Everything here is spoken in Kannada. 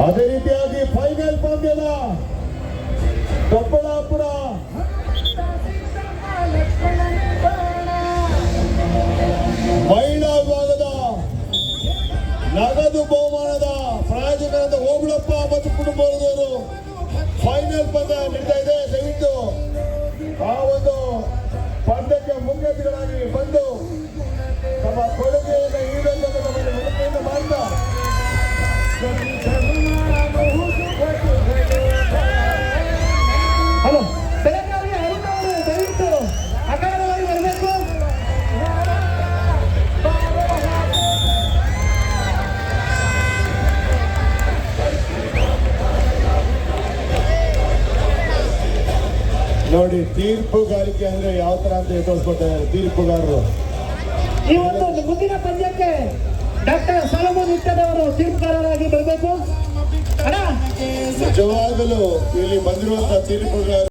ಅದೇ ರೀತಿಯಾಗಿ ಫೈನಲ್ ಪಂದ್ಯದ ದೊಡ್ಡಬಳ್ಳಾಪುರ ಮಹಿಳಾ ವಿಭಾಗದ ನಗದು ಬಹುಮಾನದ ಪ್ರಾಯೋಜಕರಾದ ಓಬಳಪ್ಪ ಮತ್ತು ಕುಟುಂಬದವರು ಫೈನಲ್ ಪಂದ್ಯ ನಡೀತಾ ಇದೆ. ದಯವಿಟ್ಟು ಆ ಒಂದು ಪಂದ್ಯಕ್ಕೆ ಮುಖ್ಯ ಅತಿಥಿಗಳಾಗಿ ಬಂದು ತಮ್ಮ ಕೊಡುಗೆಯನ್ನು ನೀಡಬೇಕೆಂದು ನಮ್ಮನ್ನು ವಿನಂತಿಯಿಂದ ಮಾಡ್ತಾ ಹಲೋ ಬೆಳಗಾವಿ ಅರುಣವರು ದಯವಿಟ್ಟು ಅಕಾರವಾಗಿ ಬರಬೇಕು. ನೋಡಿ, ತೀರ್ಪುಗಾರಿಕೆ ಅಂದ್ರೆ ಯಾವ ತರ ಅಂತ ತೋರಿಸ್ಕೊಡ್ತಾರೆ ತೀರ್ಪುಗಾರರು. ಈ ಒಂದು ಮುಂದಿನ ಪಂದ್ಯಕ್ಕೆ ಡಾಕ್ಟರ್ ಸಲಮೋನ್ ಇಟ್ಟದವರು ತೀರ್ಪುಗಾರರಾಗಿ ಬರಬೇಕು. ನಿಜವಾಗಲೂ ಇಲ್ಲಿ ಬಂದಿರುವಂತಹ ತೀರ್ಪುಗಾರ